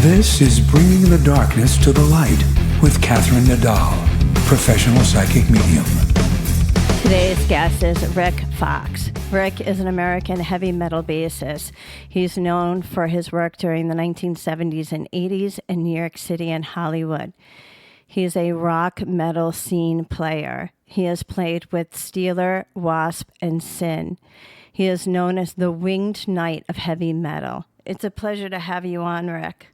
This is Bringing the Darkness to the Light with Catherine Nadal, professional psychic medium. Today's guest is Rik Fox. Rik is an American heavy metal bassist. He's known for his work during the 1970s and 80s in New York City and Hollywood. He is a rock metal scene player. He has played with Steeler, WASP, and SIN. He is known as the winged knight of heavy metal. It's a pleasure to have you on, Rik.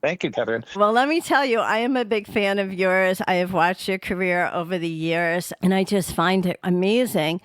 Thank you, Catherine. Well, let me tell you, I am a big fan of yours. I have watched your career over the years, and I just find it amazing.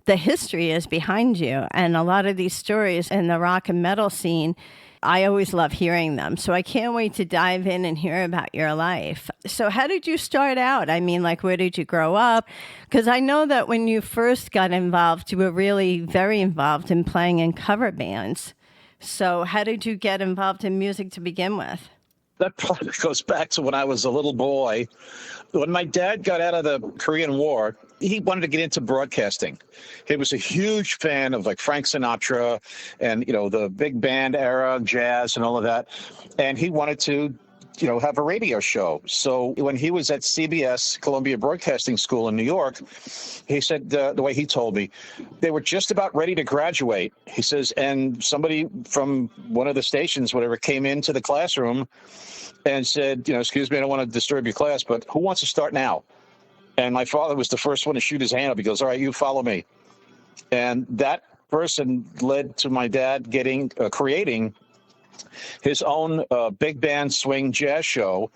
The history is behind you, and a lot of these stories in the rock and metal scene, I always love hearing them. So I can't wait to dive in and hear about your life. So how did you start out? I mean, like, where did you grow up? Because I know that when you first got involved, you were really very involved in playing in cover bands. So how did you get involved in music to begin with? That probably goes back to when I was a little boy. When my dad got out of the Korean War, he wanted to get into broadcasting. He was a huge fan of like Frank Sinatra and, the big band era, jazz and all of that. And he wanted to have a radio show. So when he was at CBS, Columbia Broadcasting School in New York, he said, the way he told me, they were just about ready to graduate. He says, and somebody from one of the stations, whatever, came into the classroom and said, excuse me, I don't want to disturb your class, but who wants to start now? And my father was the first one to shoot his hand up. He goes, all right, you follow me. And that person led to my dad creating his own big band swing jazz show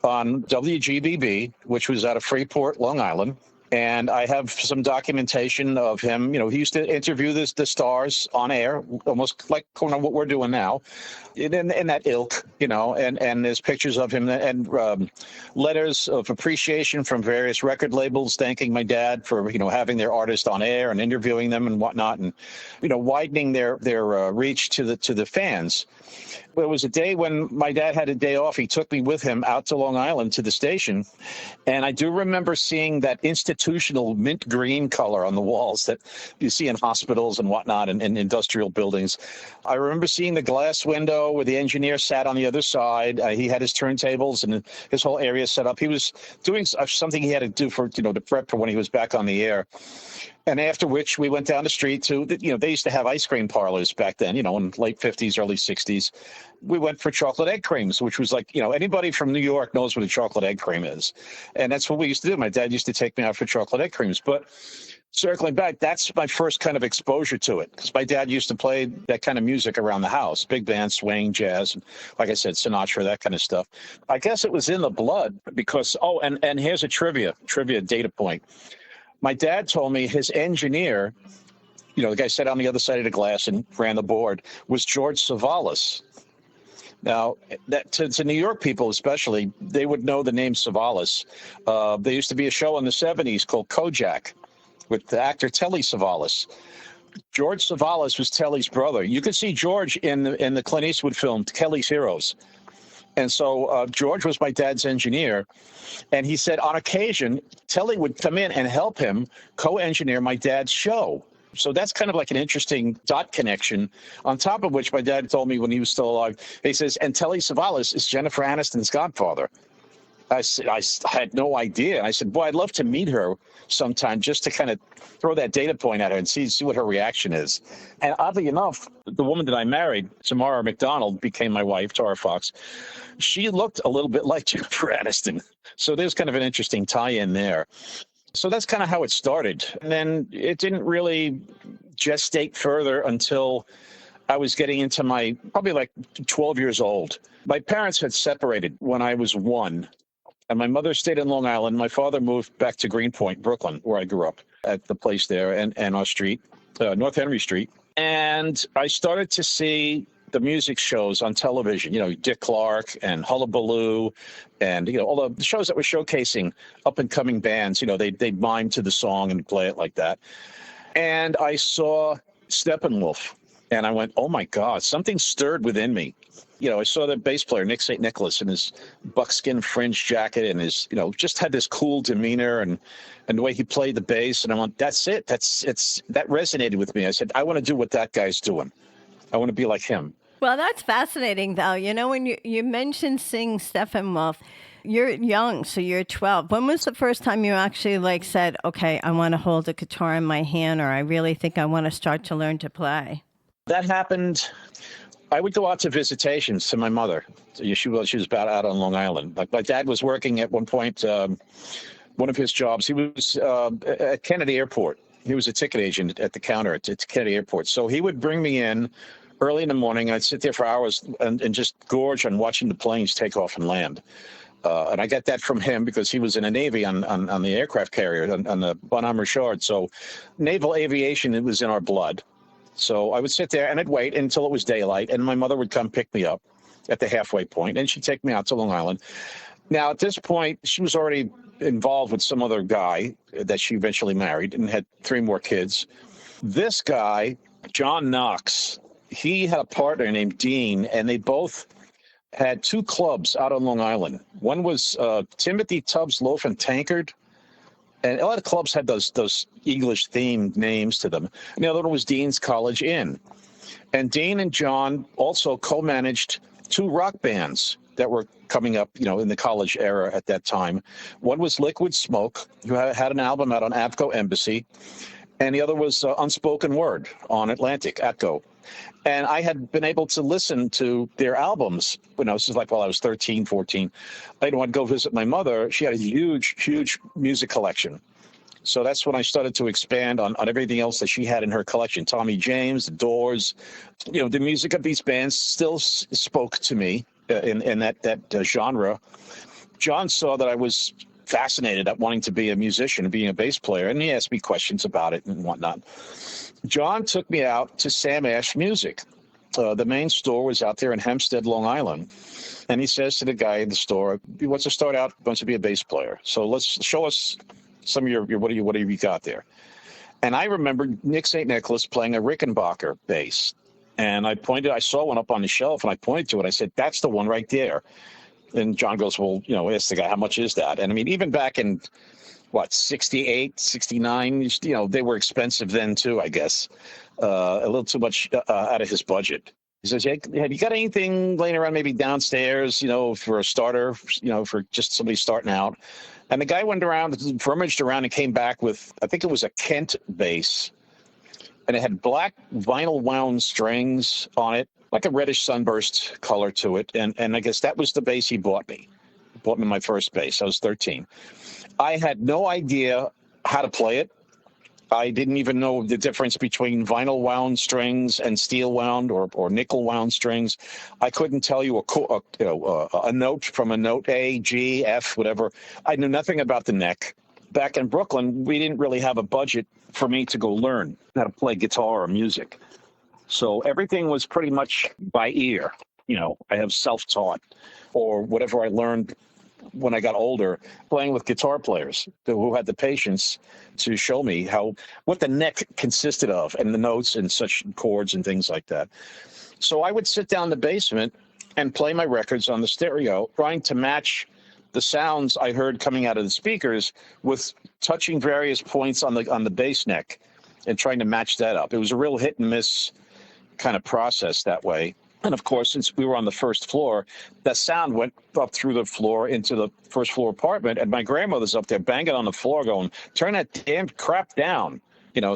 on WGBB, which was out of Freeport, Long Island. And I have some documentation of him. He used to interview the stars on air, almost like what we're doing now, in that ilk, and there's pictures of him and letters of appreciation from various record labels thanking my dad for, having their artists on air and interviewing them and whatnot, and, widening their reach to the fans. There was a day when my dad had a day off. He took me with him out to Long Island to the station. And I do remember seeing that institutional mint green color on the walls that you see in hospitals and whatnot and industrial buildings. I remember seeing the glass window where the engineer sat on the other side. He had his turntables and his whole area set up. He was doing something he had to do for, to prep for when he was back on the air. And after which we went down the street to, they used to have ice cream parlors back then, in late 50s, early 60s. We went for chocolate egg creams, which was like, anybody from New York knows what a chocolate egg cream is. And that's what we used to do. My dad used to take me out for chocolate egg creams. But circling back, that's my first kind of exposure to it, because my dad used to play that kind of music around the house, big band, swing, jazz, like I said, Sinatra, that kind of stuff. I guess it was in the blood because, and here's a trivia data point. My dad told me his engineer, the guy sat on the other side of the glass and ran the board, was George Savalas. Now, that to New York people especially, they would know the name Savalas. There used to be a show in the 70s called Kojak with the actor Telly Savalas. George Savalas was Telly's brother. You could see George in the Clint Eastwood film Kelly's Heroes. And so George was my dad's engineer. And he said on occasion, Telly would come in and help him co-engineer my dad's show. So that's kind of like an interesting dot connection, on top of which my dad told me when he was still alive, he says, and Telly Savalas is Jennifer Aniston's godfather. I had no idea. And I said, boy, I'd love to meet her sometime just to kind of throw that data point at her and see what her reaction is. And oddly enough, the woman that I married, Tamara McDonald, became my wife, Tara Fox. She looked a little bit like Jennifer Aniston. So there's kind of an interesting tie-in there. So that's kind of how it started. And then it didn't really gestate further until I was getting into my probably like 12 years old. My parents had separated when I was 1. And my mother stayed in Long Island. My father moved back to Greenpoint, Brooklyn, where I grew up, at the place there and our street, North Henry Street. And I started to see the music shows on television, Dick Clark and Hullabaloo and, all the shows that were showcasing up-and-coming bands. They'd mime to the song and play it like that. And I saw Steppenwolf, and I went, oh, my God, something stirred within me. I saw the bass player, Nick St. Nicholas, in his buckskin fringe jacket and his, just had this cool demeanor and the way he played the bass. And I went, that's it. That resonated with me. I said, I want to do what that guy's doing. I want to be like him. Well, that's fascinating, though. You know, when you mentioned seeing Steppenwolf, you're young, so you're 12. When was the first time you actually like said, okay, I want to hold a guitar in my hand, or I really think I want to start to learn to play? That happened. I would go out to visitations to my mother. She was about out on Long Island. My dad was working at one point, one of his jobs. He was at Kennedy Airport. He was a ticket agent at the counter at Kennedy Airport. So he would bring me in early in the morning. I'd sit there for hours and just gorge on watching the planes take off and land. And I got that from him because he was in the Navy on the aircraft carrier, on the Bonhomme Richard. So naval aviation, it was in our blood. So I would sit there and I'd wait until it was daylight, and my mother would come pick me up at the halfway point, and she'd take me out to Long Island. Now, at this point, she was already involved with some other guy that she eventually married and had 3 more kids. This guy, John Knox, he had a partner named Dean, and they both had 2 clubs out on Long Island. One was Timothy Tubbs Loaf and Tankard, and a lot of clubs had those English-themed names to them. And the other one was Dean's College Inn. And Dean and John also co-managed 2 rock bands that were coming up, in the college era at that time. One was Liquid Smoke, who had an album out on Avco Embassy, and the other was Unspoken Word on Atlantic, Atco. And I had been able to listen to their albums, this is like while I was 13, 14. I'd go visit my mother. She had a huge, huge music collection. So that's when I started to expand on everything else that she had in her collection. Tommy James, The Doors, the music of these bands still spoke to me in that genre. John saw that I was fascinated at wanting to be a musician and being a bass player, and he asked me questions about it and whatnot. John took me out to Sam Ash Music. The main store was out there in Hempstead, Long Island. And he says to the guy in the store, he wants to start out, wants to be a bass player. So let's show us some of your what have you got there? And I remember Nick St. Nicholas playing a Rickenbacker bass. And I saw one up on the shelf, and I pointed to it. I said, that's the one right there. And John goes, well, ask the guy, how much is that? And I mean, even back in 68, 69, they were expensive then too, I guess. A little too much out of his budget. He says, hey, have you got anything laying around maybe downstairs, for a starter, for just somebody starting out? And the guy went around, rummaged around, and came back with, I think it was a Kent bass. And it had black vinyl wound strings on it, like a reddish sunburst color to it. And I guess that was the bass he bought me. He bought me my first bass. I was 13. I had no idea how to play it. I didn't even know the difference between vinyl wound strings and steel wound or nickel wound strings. I couldn't tell you a note from a note A, G, F, whatever. I knew nothing about the neck. Back in Brooklyn, we didn't really have a budget for me to go learn how to play guitar or music. So everything was pretty much by ear. I have self-taught or whatever I learned when I got older, playing with guitar players who had the patience to show me what the neck consisted of and the notes and such chords and things like that. So I would sit down in the basement and play my records on the stereo, trying to match the sounds I heard coming out of the speakers with touching various points on the bass neck and trying to match that up. It was a real hit and miss kind of process that way. And of course, since we were on the first floor, that sound went up through the floor into the first floor apartment. And my grandmother's up there banging on the floor going, turn that damn crap down.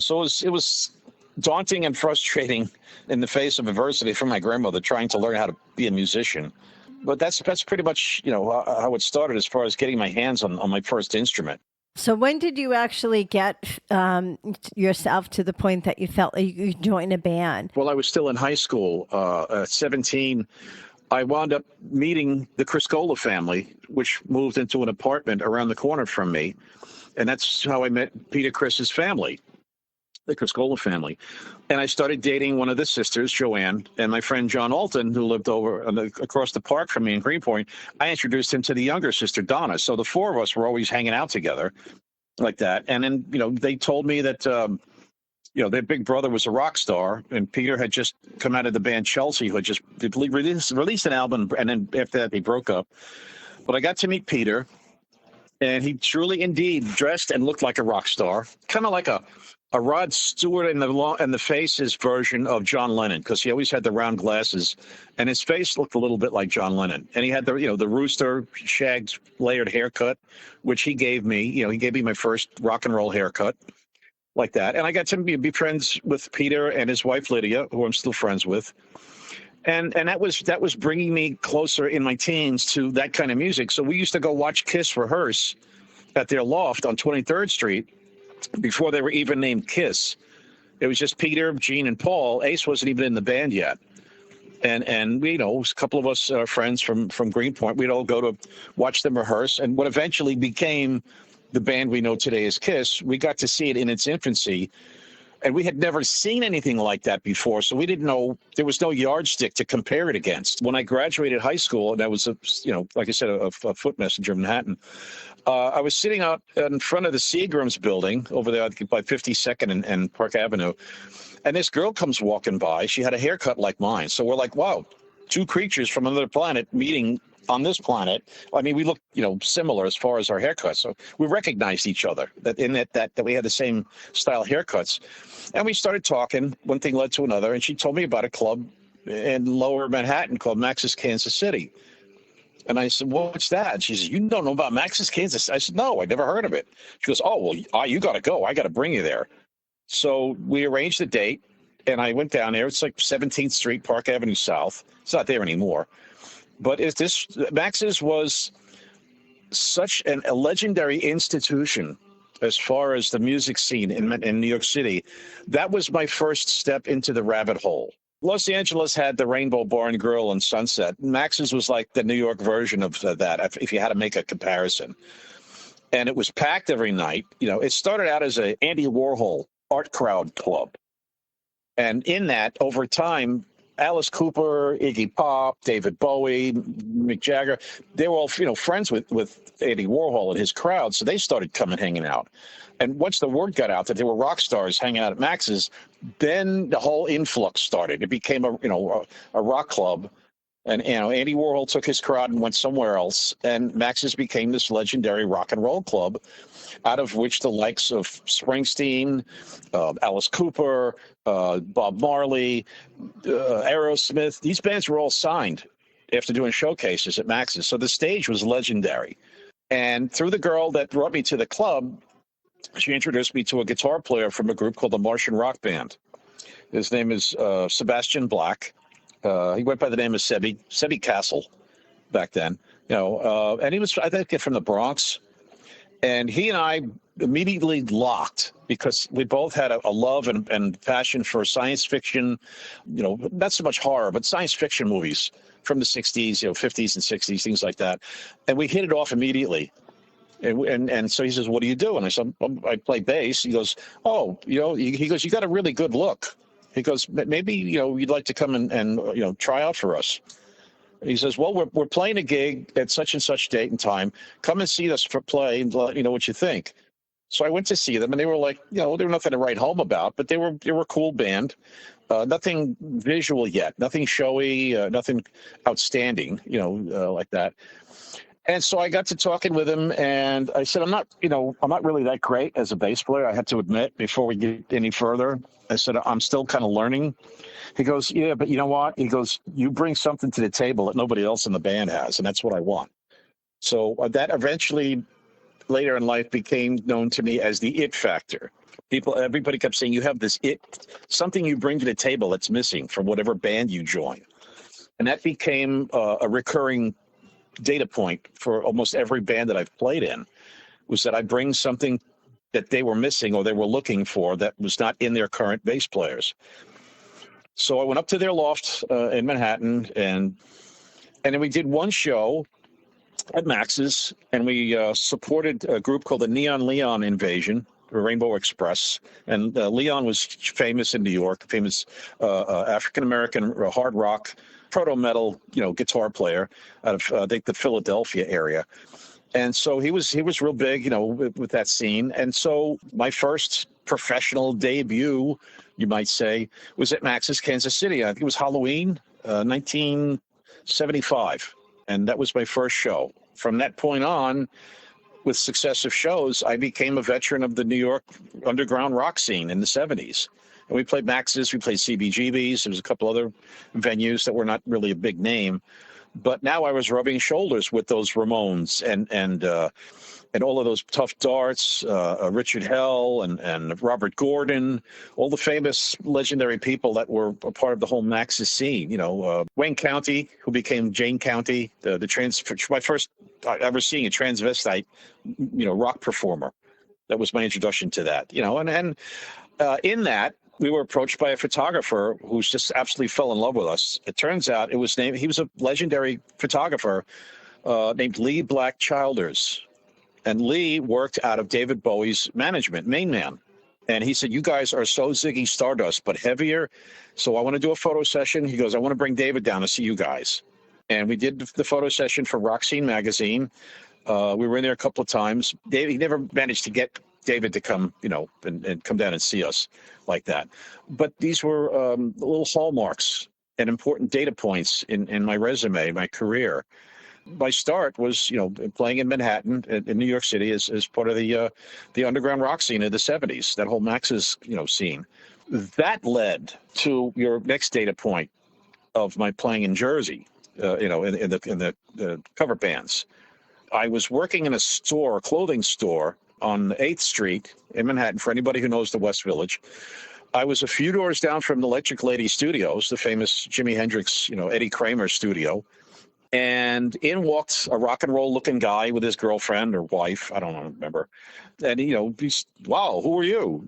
So it was daunting and frustrating in the face of adversity for my grandmother trying to learn how to be a musician. But that's pretty much, how it started as far as getting my hands on my first instrument. So when did you actually get yourself to the point that you felt like you could join a band? Well, I was still in high school. At 17, I wound up meeting the Criscola family, which moved into an apartment around the corner from me. And that's how I met Peter Chris's family, the Criscola family. And I started dating one of the sisters, Joanne, and my friend John Alton, who lived across the park from me in Greenpoint. I introduced him to the younger sister, Donna. So the 4 of us were always hanging out together like that. And then, they told me that, their big brother was a rock star, and Peter had just come out of the band Chelsea, who had just released an album, and then after that they broke up. But I got to meet Peter, and he truly indeed dressed and looked like a rock star, kind of like a a Rod Stewart in the faces version of John Lennon, because he always had the round glasses, and his face looked a little bit like John Lennon. And he had the rooster shagged layered haircut, which he gave me. He gave me my first rock and roll haircut like that. And I got to be friends with Peter and his wife Lydia, who I'm still friends with. And that was bringing me closer in my teens to that kind of music. So we used to go watch Kiss rehearse at their loft on 23rd Street before they were even named Kiss. It was just Peter, Gene, and Paul. Ace wasn't even in the band yet. And we, a couple of us friends from Greenpoint, we'd all go to watch them rehearse. And what eventually became the band we know today as Kiss, we got to see it in its infancy. And we had never seen anything like that before, so we didn't know, there was no yardstick to compare it against. When I graduated high school, and I was, like I said, a foot messenger in Manhattan, I was sitting out in front of the Seagram's building over there by 52nd and Park Avenue, and this girl comes walking by. She had a haircut like mine, so we're like, wow, two creatures from another planet meeting on this planet. I mean, we look, similar as far as our haircuts. So we recognized each other that we had the same style haircuts. And we started talking. One thing led to another. And she told me about a club in lower Manhattan called Max's Kansas City. And I said, well, what's that? She said, you don't know about Max's Kansas? I said, no, I never heard of it. She goes, oh, well, you got to go. I got to bring you there. So we arranged a date. And I went down there. It's like 17th Street, Park Avenue South. It's not there anymore. But Max's was such a legendary institution as far as the music scene in New York City. That was my first step into the rabbit hole. Los Angeles had the Rainbow Bar and Grill and Sunset. Max's was like the New York version of that, if you had to make a comparison. And it was packed every night. It started out as a Andy Warhol art crowd club. And in that, over time, Alice Cooper, Iggy Pop, David Bowie, Mick Jagger, they were all, friends with Andy Warhol and his crowd, so they started coming hanging out. And once the word got out that there were rock stars hanging out at Max's, then the whole influx started. It became a rock club. And, Andy Warhol took his crowd and went somewhere else, and Max's became this legendary rock and roll club, out of which the likes of Springsteen, Alice Cooper, Bob Marley, Aerosmith, these bands were all signed after doing showcases at Max's. So the stage was legendary. And through the girl that brought me to the club, she introduced me to a guitar player from a group called the Martian Rock Band. His name is Sebastian Black. He went by the name of Sebi Castle back then, and he was, I think, from the Bronx. And he and I immediately locked because we both had a love and passion for science fiction, not so much horror, but science fiction movies from the 60s, 50s and 60s, things like that. And we hit it off immediately. And so he says, what do you do? And I said, I play bass. He goes, oh, he goes, you got a really good look. He goes, maybe, you'd like to come and try out for us. He says, well, we're playing a gig at such and such date and time. Come and see us for play and let you know what you think. So I went to see them, and they were like, they were nothing to write home about, but they were a cool band. Nothing visual yet, nothing showy, nothing outstanding, like that. And so I got to talking with him, and I said, I'm not really that great as a bass player, I have to admit, before we get any further. I said, I'm still kind of learning. He goes, yeah, but you know what? He goes, you bring something to the table that nobody else in the band has, and that's what I want. So that eventually, later in life, became known to me as the it factor. Everybody kept saying, you have this it, something you bring to the table that's missing from whatever band you join. And that became a recurring data point for almost every band that I've played in, was that I bring something that they were missing or they were looking for that was not in their current bass players. So I went up to their loft in Manhattan, and then we did one show at Max's, and we supported a group called the Neon Leon Invasion, Rainbow Express. And Leon was famous in New York, famous African-American hard rock, proto-metal, guitar player out of, I think, the Philadelphia area. And so he was real big, with that scene. And so my first professional debut, you might say, was at Max's Kansas City. I think it was Halloween, 1975. And that was my first show. From that point on, with successive shows, I became a veteran of the New York underground rock scene in the 70s. And we played Max's, we played CBGB's. There was a couple other venues that were not really a big name. But now I was rubbing shoulders with those Ramones and all of those Tough Darts, Richard Hell and Robert Gordon, all the famous legendary people that were a part of the whole Max's scene. Wayne County, who became Jane County, my first ever seeing a transvestite, rock performer. That was my introduction to that. In that, we were approached by a photographer who just absolutely fell in love with us. It turns out he was a legendary photographer named Lee Black Childers. And Lee worked out of David Bowie's management, Main Man. And he said, you guys are so Ziggy Stardust, but heavier. So I want to do a photo session. He goes, I want to bring David down to see you guys. And we did the photo session for Rock Scene magazine. We were in there a couple of times. He never managed to get David to come, and come down and see us like that. But these were little hallmarks and important data points in my resume, my career. My start was, playing in Manhattan, in New York City, as part of the underground rock scene of the 70s, that whole Max's, scene. That led to your next data point of my playing in Jersey, in the cover bands. I was working in a clothing store on 8th Street in Manhattan, for anybody who knows the West Village. I was a few doors down from the Electric Lady Studios, the famous Jimi Hendrix, Eddie Kramer studio. And in walked a rock and roll looking guy with his girlfriend or wife. I don't remember. And, he's, wow, who are you?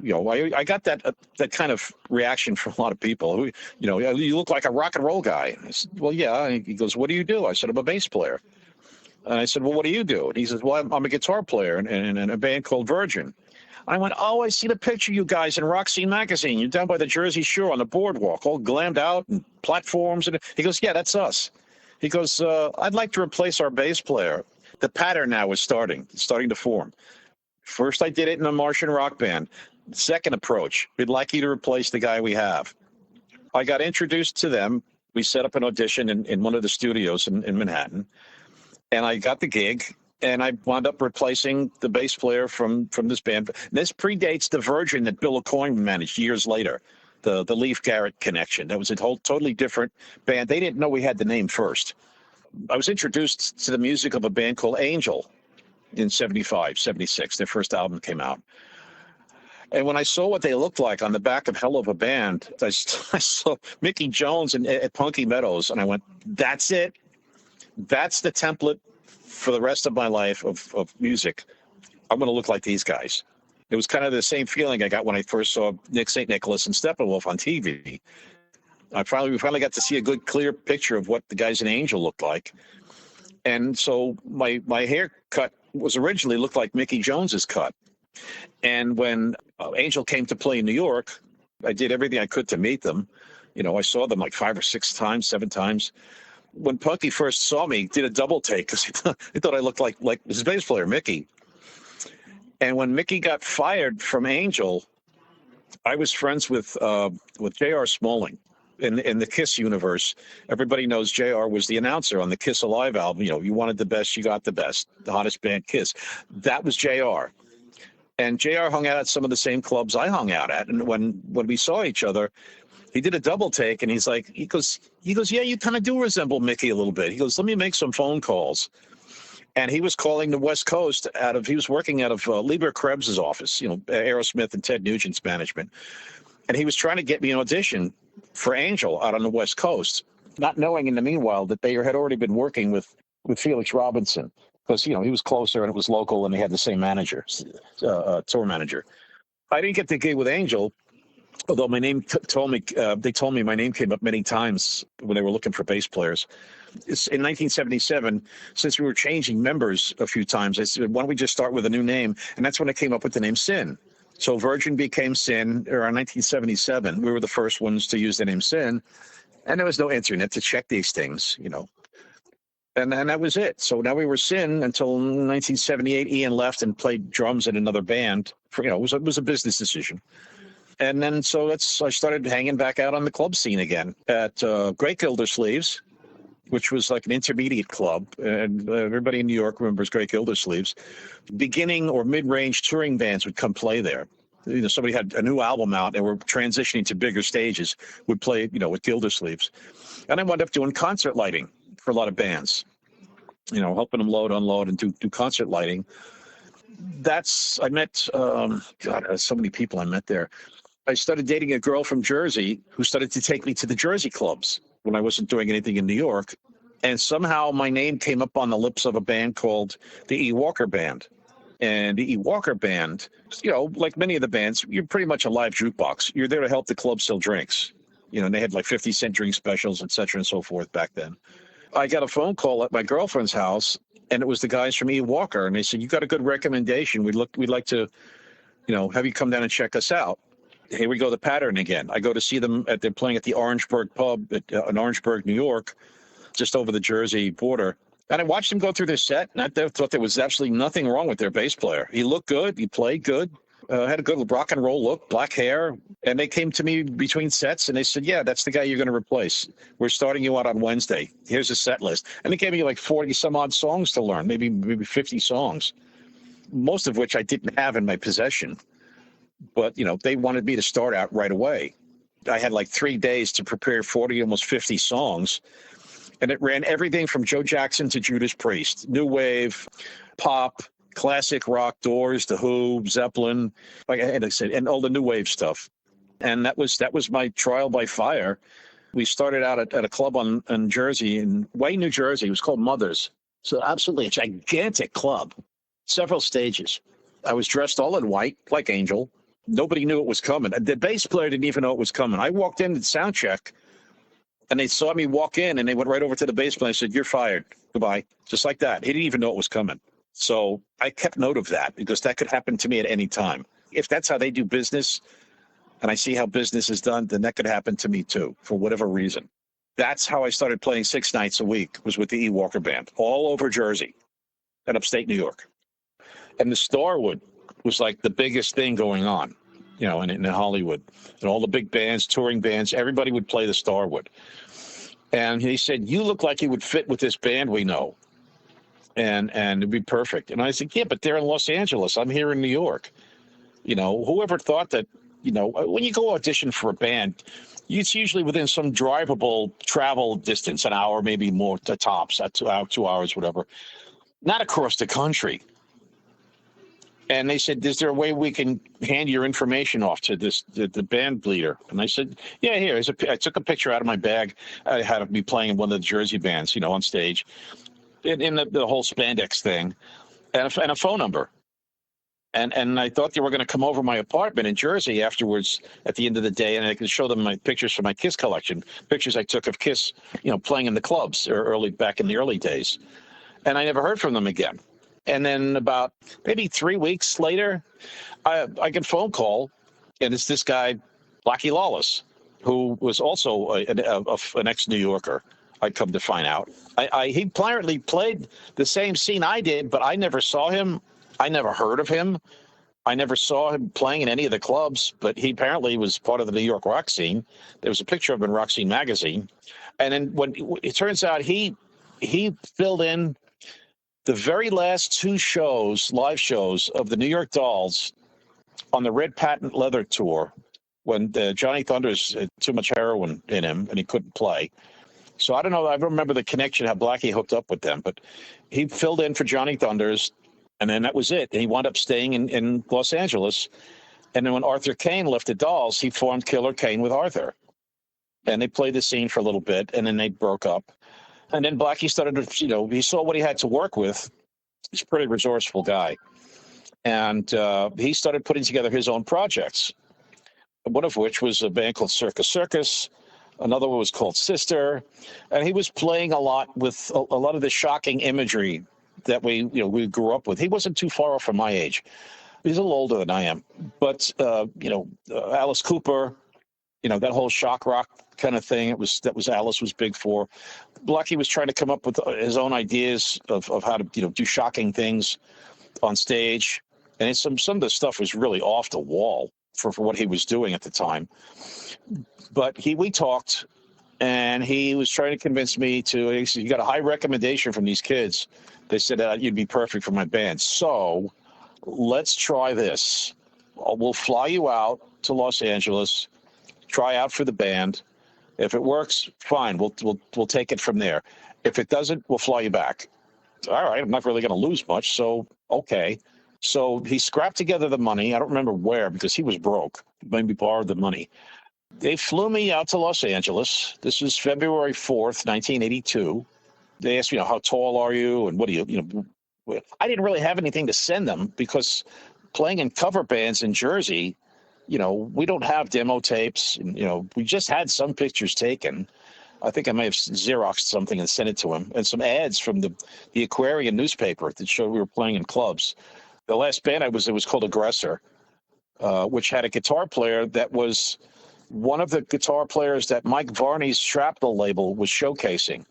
I got that kind of reaction from a lot of people who, you look like a rock and roll guy. I said, well, yeah. And he goes, what do you do? I said, I'm a bass player. And I said, well, what do you do? And he says, well, I'm a guitar player in a band called Virgin. I went, oh, I see the picture of you guys in Rock Scene magazine. You're down by the Jersey Shore on the boardwalk, all glammed out and platforms. And he goes, yeah, that's us. He goes, I'd like to replace our bass player. The pattern now is starting to form. First, I did it in a Martian rock band. Second approach, we'd like you to replace the guy we have. I got introduced to them. We set up an audition in one of the studios in Manhattan. And I got the gig, and I wound up replacing the bass player from this band. This predates the Virgin that Bill Aucoin managed years later, the Leif Garrett connection. That was a whole totally different band. They didn't know we had the name first. I was introduced to the music of a band called Angel in 75, 76. Their first album came out. And when I saw what they looked like on the back of Hell of a Band, I saw Mickey Jones at Punky Meadows, and I went, that's it. That's the template for the rest of my life of music. I'm going to look like these guys. It was kind of the same feeling I got when I first saw Nick St. Nicholas and Steppenwolf on TV. We finally got to see a good, clear picture of what the guys in Angel looked like. And so my haircut was originally looked like Mickey Jones's cut. And when Angel came to play in New York, I did everything I could to meet them. I saw them like 5 or 6 times, 7 times. When Punky first saw me, did a double take because he thought I looked like his bass player, Mickey. And when Mickey got fired from Angel, I was friends with J.R. Smalling in the Kiss universe. Everybody knows J.R. was the announcer on the Kiss Alive album. You wanted the best, you got the best. The hottest band, Kiss. That was J.R. And J.R. hung out at some of the same clubs I hung out at. And when we saw each other, he did a double take, and he goes, yeah, you kind of do resemble Mickey a little bit. He goes, let me make some phone calls. And he was calling the West Coast he was working out of Lieber Krebs's office, Aerosmith and Ted Nugent's management. And he was trying to get me an audition for Angel out on the West Coast, not knowing in the meanwhile that they had already been working with Felix Robinson because, he was closer and it was local and they had the same manager, tour manager. I didn't get the gig with Angel. Although my name they told me my name came up many times when they were looking for bass players. In 1977, since we were changing members a few times, I said, why don't we just start with a new name? And that's when I came up with the name Sin. So Virgin became Sin around 1977. We were the first ones to use the name Sin. And there was no internet to check these things, And that was it. So now we were Sin until 1978. Ian left and played drums in another band. It was a business decision. And then I started hanging back out on the club scene again at Great Gildersleeves which was like an intermediate club. And everybody in New York remembers Great Gildersleeves. Beginning or mid-range touring bands would come play there. Somebody had a new album out and were transitioning to bigger stages, would play, with Gildersleeves. And I wound up doing concert lighting for a lot of bands, helping them load, unload, and do concert lighting. I met, so many people I met there. I started dating a girl from Jersey who started to take me to the Jersey clubs when I wasn't doing anything in New York. And somehow my name came up on the lips of a band called the E. Walker Band. And the E. Walker Band, like many of the bands, you're pretty much a live jukebox. You're there to help the club sell drinks. And they had like 50-cent drink specials, et cetera, and so forth back then. I got a phone call at my girlfriend's house, and it was the guys from E. Walker. And they said, "You got a good recommendation. We'd like to, have you come down and check us out." Here we go, the pattern again. I go to see them they're playing at the Orangeburg pub in Orangeburg, New York, just over the Jersey border. And I watched him go through their set, and I thought there was absolutely nothing wrong with their bass player. He looked good. He played good. Had a good rock and roll look, black hair. And they came to me between sets, and they said, "Yeah, that's the guy you're going to replace. We're starting you out on Wednesday. Here's a set list." And they gave me like 40-some-odd songs to learn, maybe 50 songs, most of which I didn't have in my possession. But, they wanted me to start out right away. I had like 3 days to prepare 40, almost 50 songs. And it ran everything from Joe Jackson to Judas Priest, new wave, pop, classic rock, Doors, The Who, Zeppelin, like I said, and all the new wave stuff. And that was my trial by fire. We started out at a club in Jersey, in Wayne, New Jersey. It was called Mother's. So absolutely a gigantic club, several stages. I was dressed all in white, like Angel. Nobody knew it was coming. The bass player didn't even know it was coming. I walked in at sound check, and they saw me walk in, and they went right over to the bass player and said, "You're fired. Goodbye." Just like that. He didn't even know it was coming. So I kept note of that because that could happen to me at any time. If that's how they do business, and I see how business is done, then that could happen to me too, for whatever reason. That's how I started playing 6 nights a week, was with the E. Walker Band, all over Jersey and upstate New York. And the Starwood was like the biggest thing going on, in Hollywood. And all the big bands, touring bands, everybody would play the Starwood. And he said, "You look like you would fit with this band we know. And it'd be perfect." And I said, "Yeah, but they're in Los Angeles. I'm here in New York." Whoever thought that, when you go audition for a band, it's usually within some drivable travel distance, an hour, maybe more to tops, at 2 hours, whatever. Not across the country. And they said, "Is there a way we can hand your information off to the band leader?" And I said, "Yeah, here." I took a picture out of my bag. I had me playing in one of the Jersey bands, on stage, in the whole spandex thing, and a phone number. And I thought they were going to come over my apartment in Jersey afterwards at the end of the day, and I could show them my pictures from my Kiss collection, pictures I took of Kiss, playing in the clubs back in the early days. And I never heard from them again. And then about maybe 3 weeks later, I get a phone call, and it's this guy, Blackie Lawless, who was also an ex-New Yorker. I come to find out. He apparently played the same scene I did, but I never saw him. I never heard of him. I never saw him playing in any of the clubs, but he apparently was part of the New York rock scene. There was a picture of him in Rock Scene magazine. And then when it turns out he filled in the very last 2 live shows of the New York Dolls on the Red Patent Leather tour when Johnny Thunders had too much heroin in him and he couldn't play. So I don't know. I don't remember the connection, how Blackie hooked up with them, but he filled in for Johnny Thunders, and then that was it. And he wound up staying in Los Angeles. And then when Arthur Kane left the Dolls, he formed Killer Kane with Arthur. And they played the scene for a little bit, and then they broke up. And then Blackie started to, he saw what he had to work with. He's a pretty resourceful guy. And he started putting together his own projects, one of which was a band called Circus Circus. Another one was called Sister. And he was playing a lot with a lot of the shocking imagery that we grew up with. He wasn't too far off from my age. He's a little older than I am. But, Alice Cooper, that whole shock rock kind of thing, that was Alice was big for. Blackie was trying to come up with his own ideas of how to, do shocking things on stage. And some of the stuff was really off the wall for what he was doing at the time. But we talked, And he was trying to convince me he said, you got a high recommendation from these kids. They said you'd be perfect for my band. So let's try this. We'll fly you out to Los Angeles, try out for the band. If it works, fine. We'll take it from there. If it doesn't, we'll fly you back. All right, I'm not really going to lose much, so okay. So he scrapped together the money. I don't remember where because he was broke. Maybe borrowed the money. They flew me out to Los Angeles. This was February 4th, 1982. They asked me, how tall are you and what do you I didn't really have anything to send them because playing in cover bands in Jersey, we don't have demo tapes. And, we just had some pictures taken. I think I may have Xeroxed something and sent it to him, and some ads from the Aquarian newspaper that showed we were playing in clubs. The last band it was called Aggressor, which had a guitar player that was one of the guitar players that Mike Varney's Shrapnel label was showcasing.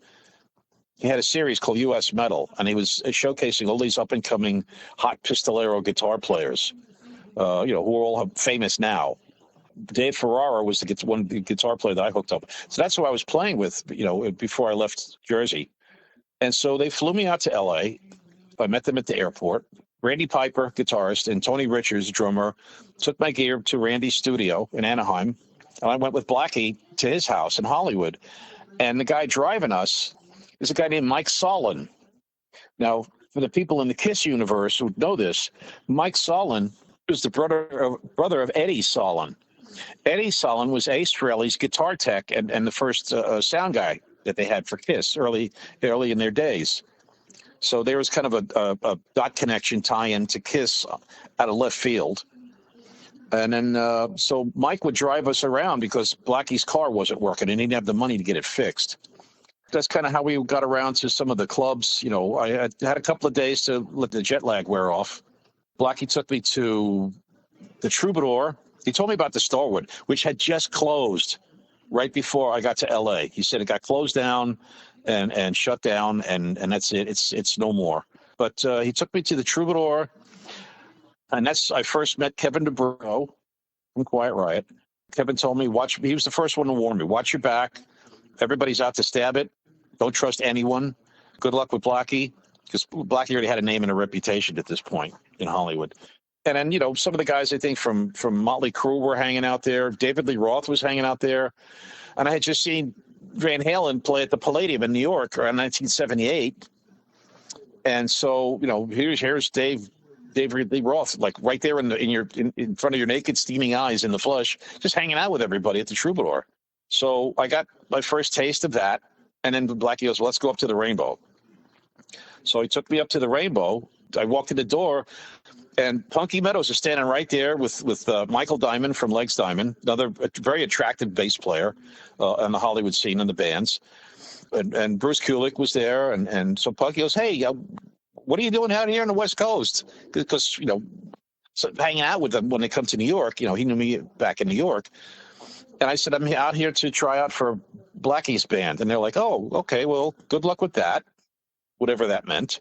He had a series called U.S. Metal, and he was showcasing all these up-and-coming hot pistolero guitar players, who are all famous now. Dave Ferrara was the guitar player that I hooked up. So that's who I was playing with, before I left Jersey. And so they flew me out to L.A. I met them at the airport. Randy Piper, guitarist, and Tony Richards, drummer, took my gear to Randy's studio in Anaheim. And I went with Blackie to his house in Hollywood. And the guy driving us is a guy named Mike Solon. Now, for the people in the KISS universe who know this, Mike Solon was the brother of Eddie Solon. Eddie Solon was Ace Frehley's guitar tech and the first sound guy that they had for KISS early in their days. So there was kind of a dot connection tie-in to KISS out of left field. And then so Mike would drive us around because Blackie's car wasn't working and he didn't have the money to get it fixed. That's kind of how we got around to some of the clubs. I had a couple of days to let the jet lag wear off. Blackie took me to the Troubadour. He told me about the Starwood, which had just closed right before I got to L.A. He said it got closed down and shut down, and that's it. It's no more. But he took me to the Troubadour, and I first met Kevin DeBruno from Quiet Riot. Kevin told me, he was the first one to warn me, watch your back. Everybody's out to stab it. Don't trust anyone. Good luck with Blackie, because Blackie already had a name and a reputation at this point in Hollywood. And then, some of the guys I think from Motley Crue were hanging out there. David Lee Roth was hanging out there. And I had just seen Van Halen play at the Palladium in New York around 1978. And so, here's David Lee Roth, like right there in front of your naked, steaming eyes in the flesh, just hanging out with everybody at the Troubadour. So I got my first taste of that. And then Blackie goes, well, let's go up to the Rainbow. So he took me up to the Rainbow. I walked in the door, and Punky Meadows is standing right there with Michael Diamond from Legs Diamond, another very attractive bass player on the Hollywood scene in the bands. And Bruce Kulick was there. And so Punky goes, hey, what are you doing out here on the West Coast? Because, so hanging out with them when they come to New York, he knew me back in New York. And I said, I'm out here to try out for Blackie's band. And they're like, oh, okay, well, good luck with that, whatever that meant.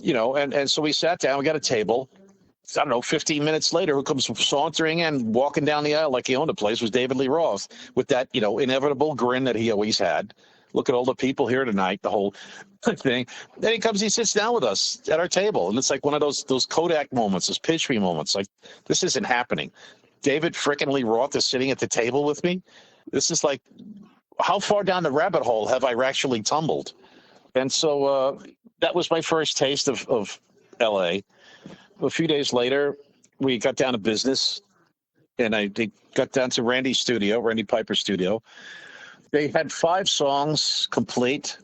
And so we sat down, we got a table. I don't know, 15 minutes later, who comes sauntering in, walking down the aisle like he owned the place was David Lee Roth with that, inevitable grin that he always had. Look at all the people here tonight, the whole thing. Then he sits down with us at our table. And it's like one of those Kodak moments, those pitch me moments. Like, this isn't happening. David frickin' Lee Roth is sitting at the table with me. This is like, how far down the rabbit hole have I actually tumbled? And so that was my first taste of L.A. A few days later, we got down to business, and they got down to Randy Piper's studio. They had 5 songs complete,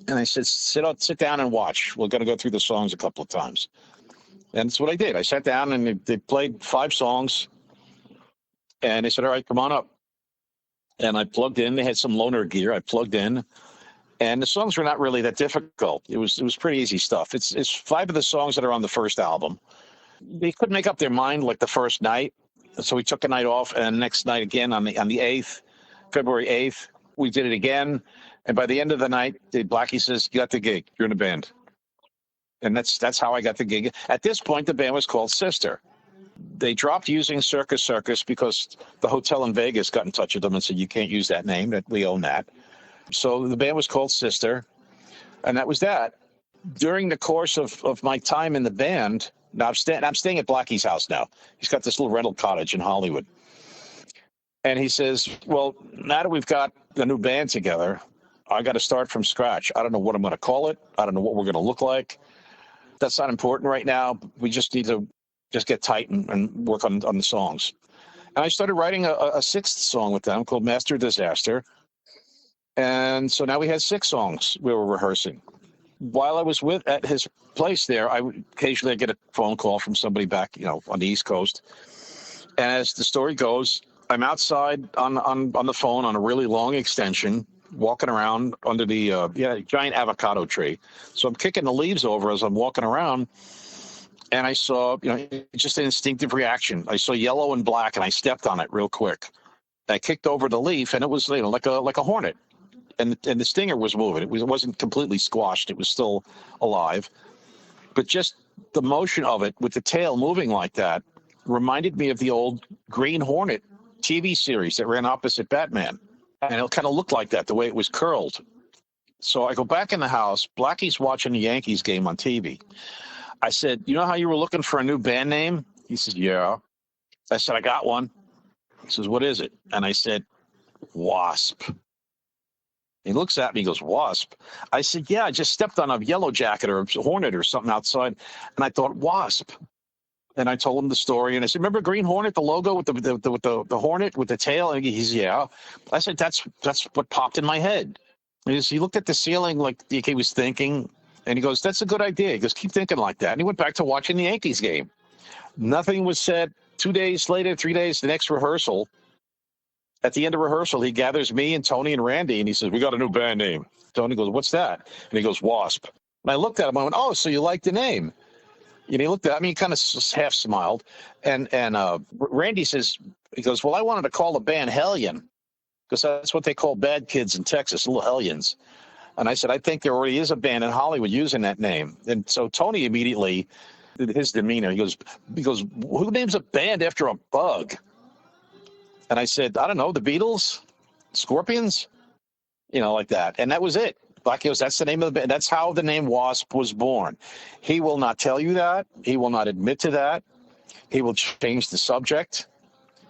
and I said, sit down and watch. We're going to go through the songs a couple of times. And that's what I did. I sat down, and they played 5 songs. And they said, all right, come on up. And I plugged in. They had some loaner gear. I plugged in. And the songs were not really that difficult. It was pretty easy stuff. It's 5 of the songs that are on the first album. They couldn't make up their mind like the first night. So we took a night off. And next night again on the 8th, February 8th, we did it again. And by the end of the night, Blackie says, you got the gig. You're in a band. And that's how I got the gig. At this point, the band was called Sister. They dropped using Circus Circus because the hotel in Vegas got in touch with them and said, you can't use that name, that we own that. So the band was called Sister, and that was that. During the course of my time in the band, now I'm staying at Blackie's house now. He's got this little rental cottage in Hollywood. And he says, well, now that we've got a new band together, I got to start from scratch. I don't know what I'm going to call it. I don't know what we're going to look like. That's not important right now. We just need to just get tight and work on the songs. And I started writing a sixth song with them called Master Disaster. And so now we had 6 songs we were rehearsing. While I was at his place there, I would occasionally get a phone call from somebody back, on the East Coast. And as the story goes, I'm outside on the phone on a really long extension, walking around under the giant avocado tree. So I'm kicking the leaves over as I'm walking around, and I saw, just an instinctive reaction. I saw yellow and black, and I stepped on it real quick. I kicked over the leaf, and it was like a hornet, and the stinger was moving. It wasn't completely squashed. It was still alive, but just the motion of it with the tail moving like that reminded me of the old Green Hornet TV series that ran opposite Batman. And it kind of looked like that, the way it was curled. So I go back in the house. Blackie's watching the Yankees game on TV. I said, you know how you were looking for a new band name? He says, yeah. I said, I got one. He says, what is it? And I said, WASP. He looks at me, he goes, WASP? I said, yeah, I just stepped on a yellow jacket or a hornet or something outside, and I thought, WASP. And I told him the story, and I said, remember Green Hornet, the logo with the hornet with the tail? And he's, yeah. I said, that's what popped in my head. He looked at the ceiling like he was thinking, and he goes, that's a good idea. He goes, keep thinking like that. And he went back to watching the Yankees game. Nothing was said. 2 days later, 3 days, the next rehearsal, at the end of rehearsal, he gathers me and Tony and Randy, and he says, we got a new band name. Tony goes, what's that? And he goes, WASP. And I looked at him, I went, oh, so you like the name? And he looked at me, he kind of half smiled. And Randy says, he goes, well, I wanted to call the band Hellion, because that's what they call bad kids in Texas, little hellions. And I said, I think there already is a band in Hollywood using that name. And so Tony immediately, his demeanor, he goes, who names a band after a bug? And I said, I don't know, the Beatles, Scorpions, like that. And that was it. Blackie goes, that's the name of the band. That's how the name WASP was born. He will not tell you that. He will not admit to that. He will change the subject.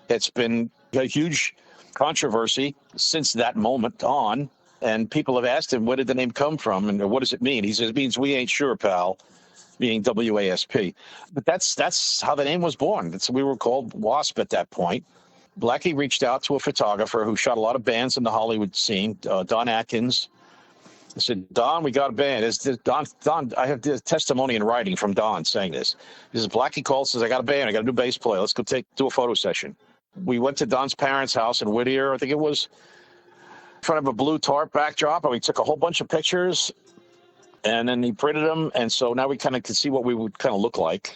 It's been a huge controversy since that moment on. And people have asked him, where did the name come from? And what does it mean? He says, it means we ain't sure, pal, meaning WASP. But that's how the name was born. We were called WASP at that point. Blackie reached out to a photographer who shot a lot of bands in the Hollywood scene, Don Atkins. I said, Don, we got a band. Don, I have the testimony in writing from Don saying this. He says, Blackie calls, says, I got a band. I got a new bass player. Let's go do a photo session. We went to Don's parents' house in Whittier, I think it was, in front of a blue tarp backdrop, and we took a whole bunch of pictures, and then he printed them, and so now we kind of could see what we would kind of look like.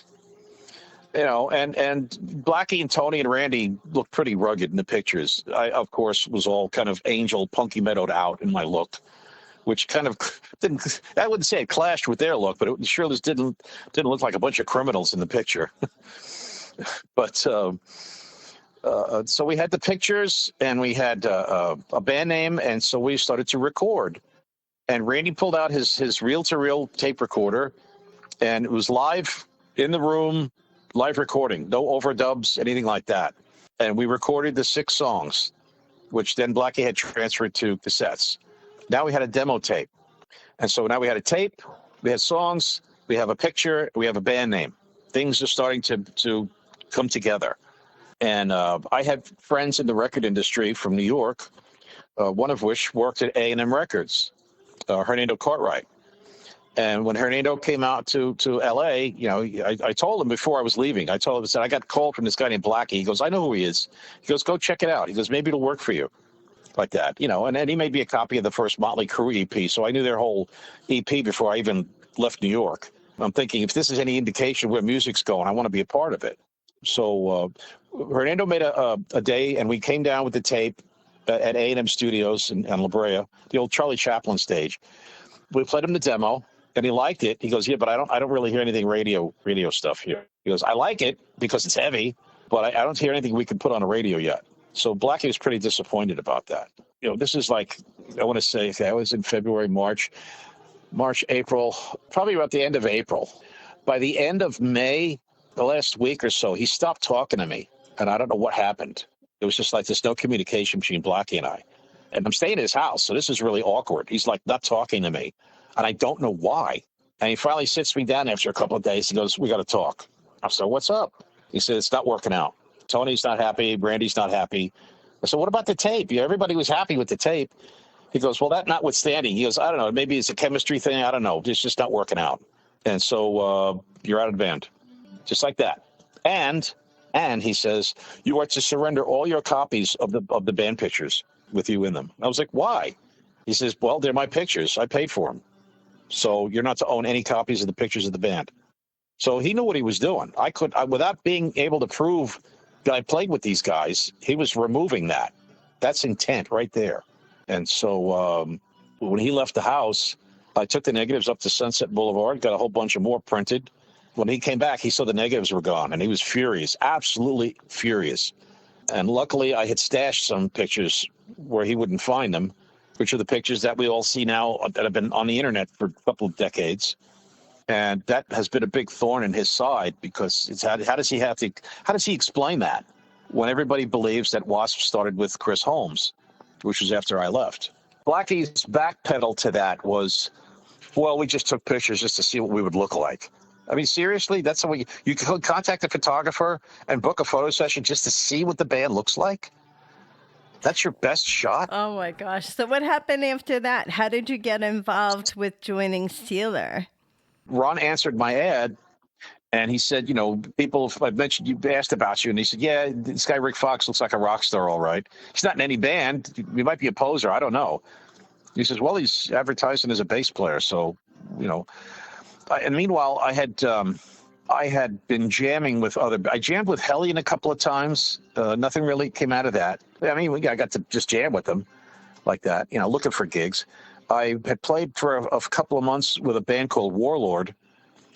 And Blackie and Tony and Randy looked pretty rugged in the pictures. I, of course, was all kind of angel, punky meadowed out in my look, which kind of didn't, I wouldn't say it clashed with their look, but it sure didn't look like a bunch of criminals in the picture. But so we had the pictures, and we had a band name, and so we started to record. And Randy pulled out his reel-to-reel tape recorder, and it was live in the room, live recording, no overdubs, anything like that. And we recorded the 6 songs, which then Blackie had transferred to cassettes. Now we had a demo tape. And so now we had a tape, we had songs, we have a picture, we have a band name. Things are starting to come together. And I had friends in the record industry from New York, one of which worked at A&M Records, Hernando Cartwright. And when Hernando came out to L.A., I told him before I was leaving, I said, I got a call from this guy named Blackie. He goes, I know who he is. He goes, go check it out. He goes, maybe it'll work for you. Like that, and then he made me a copy of the first Motley Crue EP. So I knew their whole EP before I even left New York. I'm thinking, if this is any indication where music's going, I want to be a part of it. So Hernando made a day, and we came down with the tape at A&M Studios in La Brea, the old Charlie Chaplin stage. We played him the demo, And he liked it. He goes, yeah, but I don't really hear anything radio stuff here. He goes, I like it because it's heavy, but I don't hear anything we can put on the radio yet. So Blackie was pretty disappointed about that. This is like, I want to say, that was in February, March, April, probably about the end of April. By the end of May, the last week or so, he stopped talking to me. And I don't know what happened. It was just like there's no communication between Blackie and I. And I'm staying at his house, so this is really awkward. He's like not talking to me. And I don't know why. And he finally sits me down after a couple of days. He goes, we got to talk. I said, what's up? He said, it's not working out. Tony's not happy. Brandy's not happy. I said, what about the tape? Everybody was happy with the tape. He goes, well, that notwithstanding. He goes, I don't know. Maybe it's a chemistry thing. I don't know. It's just not working out. And so you're out of the band. Just like that. And he says, you are to surrender all your copies of the band pictures with you in them. I was like, why? He says, well, they're my pictures. I paid for them. So you're not to own any copies of the pictures of the band. So he knew what he was doing. Without being able to prove that I played with these guys, he was removing that. That's intent right there. And so when he left the house, I took the negatives up to Sunset Boulevard, got a whole bunch of more printed. When he came back, he saw the negatives were gone, and he was furious, absolutely furious. And luckily, I had stashed some pictures where he wouldn't find them, which are the pictures that we all see now that have been on the internet for a couple of decades. And that has been a big thorn in his side because it's how does he explain that when everybody believes that WASP started with Chris Holmes, which was after I left? Blackie's backpedal to that was, well, we just took pictures just to see what we would look like. I mean, seriously, that's the way you could contact a photographer and book a photo session just to see what the band looks like? That's your best shot? Oh, my gosh. So what happened after that? How did you get involved with joining Steeler? Ron answered my ad, and he said, people, I mentioned, you asked about you, and he said, yeah, this guy Rik Fox looks like a rock star, all right. He's not in any band. He might be a poser. I don't know. He says, well, he's advertising as a bass player, so, And meanwhile, I had been jamming with I jammed with Hellion a couple of times. Nothing really came out of that. I mean, I got to just jam with them like that, looking for gigs. I had played for a couple of months with a band called Warlord,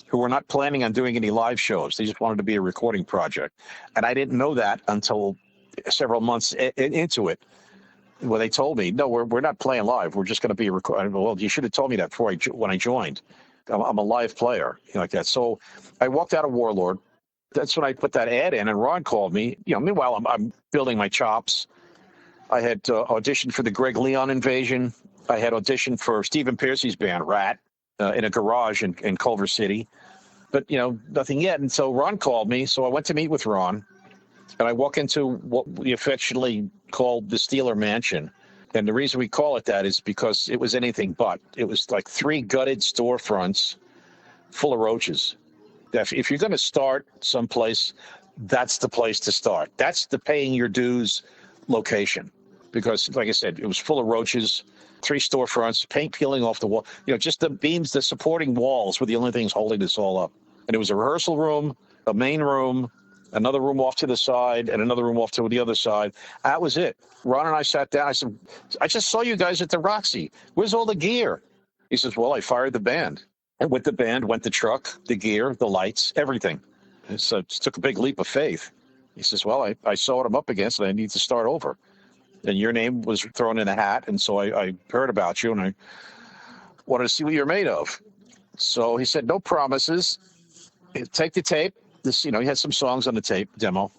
who were not planning on doing any live shows. They just wanted to be a recording project. And I didn't know that until several months into it, where they told me, no, we're not playing live. We're just going to be a recording. Well, you should have told me that when I joined. I'm a live player, like that. So I walked out of Warlord. That's when I put that ad in, and Ron called me. Meanwhile, I'm building my chops. I had auditioned for the Greg Leon Invasion. I had auditioned for Stephen Pearcy's band, Rat, in a garage in Culver City. But, nothing yet. And so Ron called me. So I went to meet with Ron, and I walk into what we affectionately called the Steeler Mansion. And the reason we call it that is because it was anything but. It was like 3 gutted storefronts full of roaches. If you're going to start someplace, that's the place to start. That's the paying your dues location. Because, like I said, it was full of roaches, 3 storefronts, paint peeling off the wall. Just the beams, the supporting walls were the only things holding this all up. And it was a rehearsal room, a main room, another room off to the side, and another room off to the other side. That was it. Ron and I sat down. I said, I just saw you guys at the Roxy. Where's all the gear? He says, well, I fired the band. And with the band went the truck, the gear, the lights, everything. And so it took a big leap of faith. He says, well, I saw what I'm up against, and I need to start over. And your name was thrown in a hat, and so I heard about you, and I wanted to see what you're made of. So he said, no promises. Take the tape. He had some songs on the tape demo.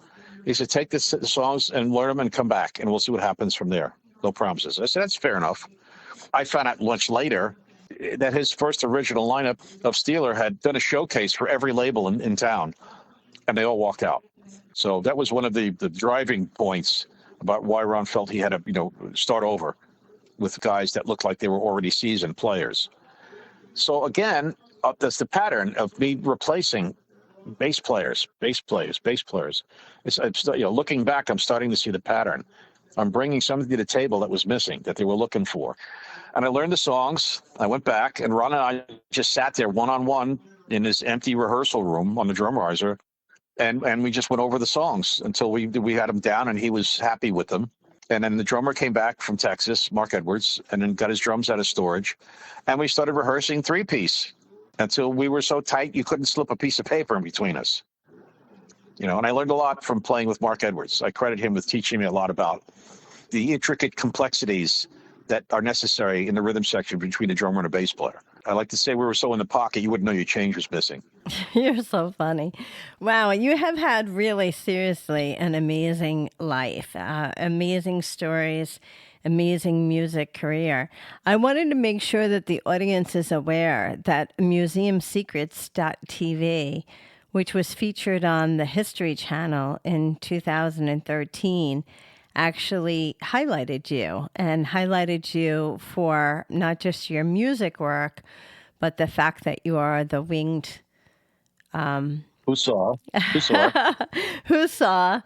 He said, take the songs and learn them and come back, and we'll see what happens from there. No promises. I said, that's fair enough. I found out much later that his first original lineup of Steeler had done a showcase for every label in town, and they all walked out. So that was one of the driving points about why Ron felt he had to, start over with guys that looked like they were already seasoned players. So again, that's the pattern of me replacing bass players. It's looking back, I'm starting to see the pattern. I'm bringing something to the table that was missing, that they were looking for. And I learned the songs. I went back, and Ron and I just sat there one-on-one in this empty rehearsal room on the drum riser, and we just went over the songs until we had them down, and he was happy with them. And then the drummer came back from Texas, Mark Edwards, and then got his drums out of storage, and we started rehearsing 3-piece. until we were so tight you couldn't slip a piece of paper in between us. And I learned a lot from playing with Mark Edwards. I credit him with teaching me a lot about the intricate complexities that are necessary in the rhythm section between a drummer and a bass player. I like to say we were so in the pocket, you wouldn't know your change was missing. You're so funny. Wow, you have had really seriously an amazing life, amazing stories, amazing music career. I wanted to make sure that the audience is aware that museumsecrets.tv, which was featured on the History Channel in 2013, actually highlighted you for not just your music work, but the fact that you are the winged Hussar. Hussar.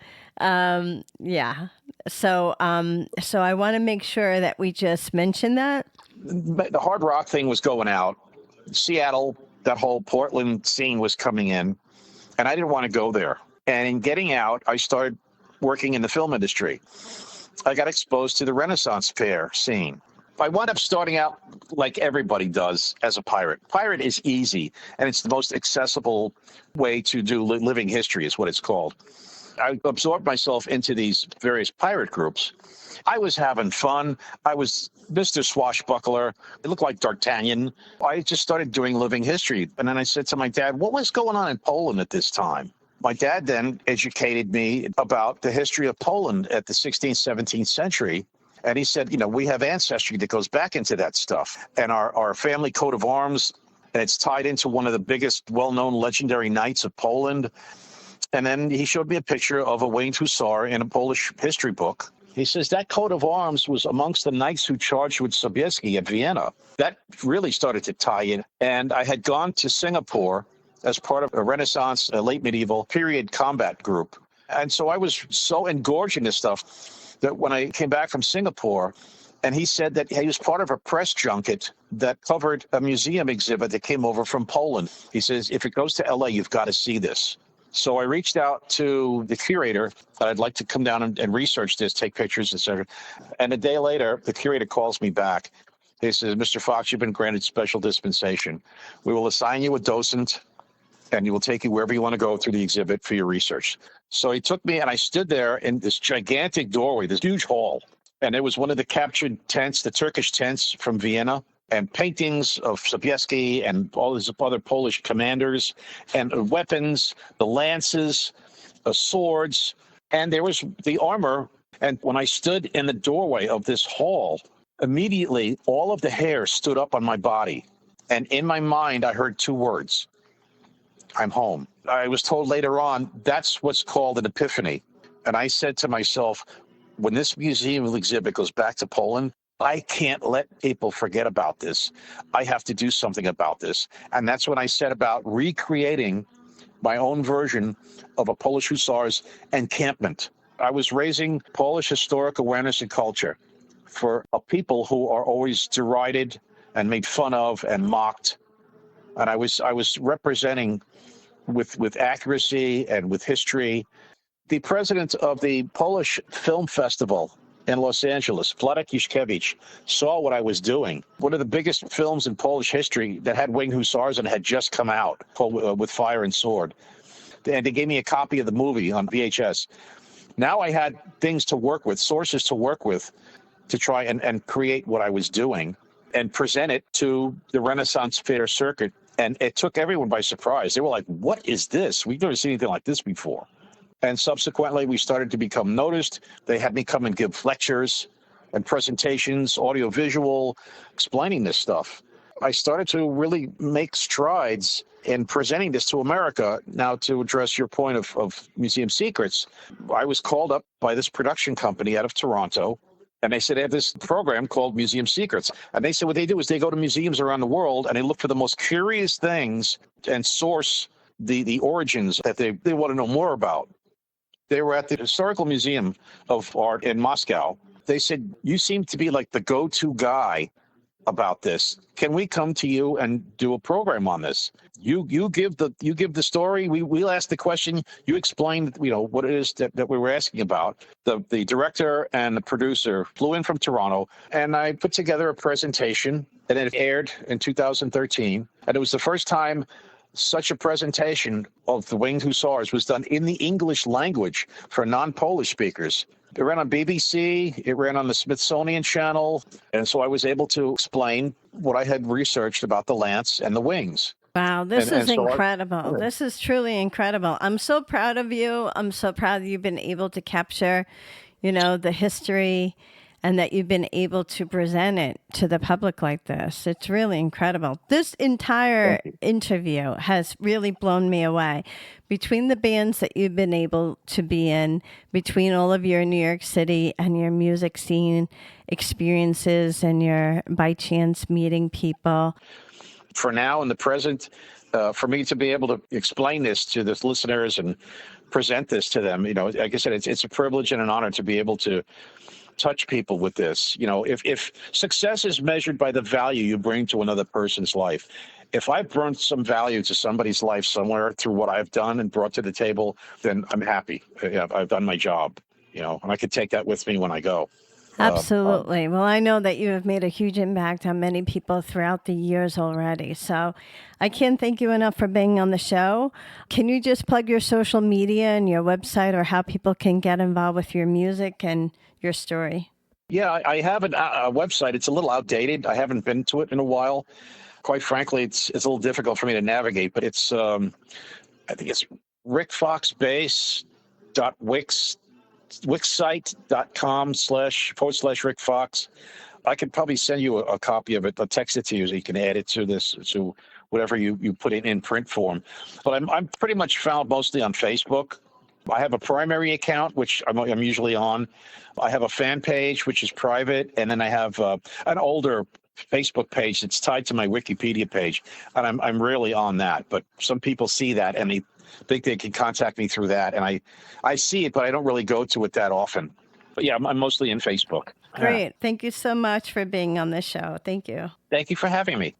Yeah. So I want to make sure that we just mention that. The hard rock thing was going out. Seattle, that whole Portland scene was coming in, and I didn't want to go there. And in getting out, I started working in the film industry. I got exposed to the Renaissance fair scene. I wound up starting out like everybody does as a pirate. Pirate is easy, and it's the most accessible way to do living history is what it's called. I absorbed myself into these various pirate groups. I was having fun. I was Mr. Swashbuckler. I looked like D'Artagnan. I just started doing living history. And then I said to my dad, what was going on in Poland at this time? My dad then educated me about the history of Poland at the 16th, 17th century. And he said, we have ancestry that goes back into that stuff. And our family coat of arms, and it's tied into one of the biggest well-known legendary knights of Poland. And then he showed me a picture of a winged hussar in a Polish history book. He says that coat of arms was amongst the knights who charged with Sobieski at Vienna. That really started to tie in. And I had gone to Singapore as part of a Renaissance, a late medieval period combat group. And so I was so engorged in this stuff that when I came back from Singapore, and he said that he was part of a press junket that covered a museum exhibit that came over from Poland. He says, if it goes to LA, you've got to see this. So I reached out to the curator that I'd like to come down and research this, take pictures, etc. And a day later, the curator calls me back. He says, Mr. Fox, you've been granted special dispensation. We will assign you a docent, and he will take you wherever you want to go through the exhibit for your research. So he took me, and I stood there in this gigantic doorway, this huge hall. And it was one of the captured tents, the Turkish tents from Vienna, and paintings of Sobieski and all these other Polish commanders, and weapons, the lances, the swords, and there was the armor. And when I stood in the doorway of this hall, immediately all of the hair stood up on my body. And in my mind, I heard two words: I'm home. I was told later on, that's what's called an epiphany. And I said to myself, when this museum exhibit goes back to Poland, I can't let people forget about this. I have to do something about this. And that's when I set about recreating my own version of a Polish Hussars encampment. I was raising Polish historic awareness and culture for a people who are always derided and made fun of and mocked. And I was representing with accuracy and with history. The president of the Polish Film Festival in Los Angeles, Władek Juszkiewicz, saw what I was doing. One of the biggest films in Polish history that had winged hussars and had just come out, called With Fire and Sword. And they gave me a copy of the movie on VHS. Now I had things to work with, sources to work with, to try and create what I was doing and present it to the Renaissance Fair circuit. And it took everyone by surprise. They were like, what is this? We've never seen anything like this before. And subsequently, we started to become noticed. They had me come and give lectures and presentations, audiovisual, explaining this stuff. I started to really make strides in presenting this to America. Now, to address your point of Museum Secrets, I was called up by this production company out of Toronto, and they said they have this program called Museum Secrets. And they said what they do is they go to museums around the world and they look for the most curious things and source the origins that they want to know more about. They were at the Historical Museum of Art in Moscow. They said, you seem to be like the go-to guy about this. Can we come to you and do a program on this? You give the story. We'll ask the question. You explain, what it is that we were asking about. The director and the producer flew in from Toronto, and I put together a presentation, and it aired in 2013. And it was the first time such a presentation of the Winged Hussars was done in the English language for non-Polish speakers. It ran on BBC, it ran on the Smithsonian Channel, and so I was able to explain what I had researched about the lance and the wings. Wow, this is so incredible. This is truly incredible. I'm so proud of you. I'm so proud that you've been able to capture, the history, and that you've been able to present it to the public like this. It's really incredible. This entire interview has really blown me away. Between the bands that you've been able to be in, between all of your New York City and your music scene experiences and your by chance meeting people. For now, in the present, for me to be able to explain this to the listeners and present this to them, like I said, it's a privilege and an honor to be able to touch people with this. If success is measured by the value you bring to another person's life, if I've brought some value to somebody's life somewhere through what I've done and brought to the table, then I'm happy. I've done my job, and I can take that with me when I go. Absolutely. Well, I know that you have made a huge impact on many people throughout the years already. So I can't thank you enough for being on the show. Can you just plug your social media and your website, or how people can get involved with your music and your story? Yeah, I have a website. It's a little outdated. I haven't been to it in a while. Quite frankly, it's a little difficult for me to navigate, but it's, I think it's rikfoxbase.wixsite.com//Rik Fox. I could probably send you a copy of it. I'll text it to you so you can add it to this, to whatever you put it in print form. But I'm pretty much found mostly on Facebook. I have a primary account, which I'm usually on. I have a fan page, which is private. And then I have an older Facebook page that's tied to my Wikipedia page. And I'm really on that. But some people see that and they think they can contact me through that. And I see it, but I don't really go to it that often. But yeah, I'm mostly in Facebook. Great. Yeah. Thank you so much for being on the show. Thank you. Thank you for having me.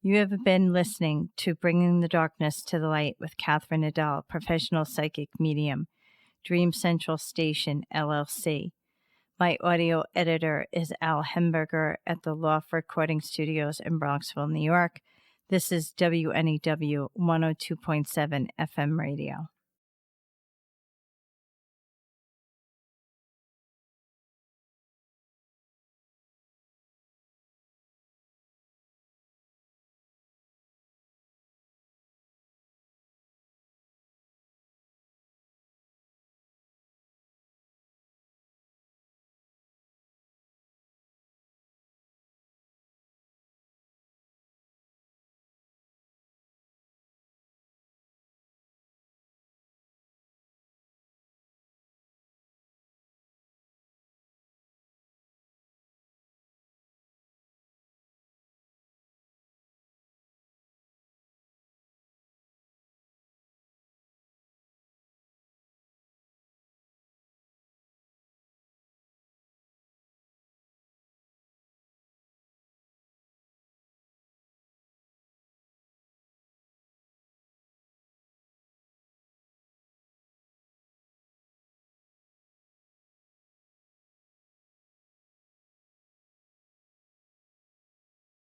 You have been listening to Bringing the Darkness to the Light with Catherine Nadal, professional psychic medium, Dream Central Station, LLC. My audio editor is Al Hemberger at the Loft Recording Studios in Bronxville, New York. This is WNEW 102.7 FM radio.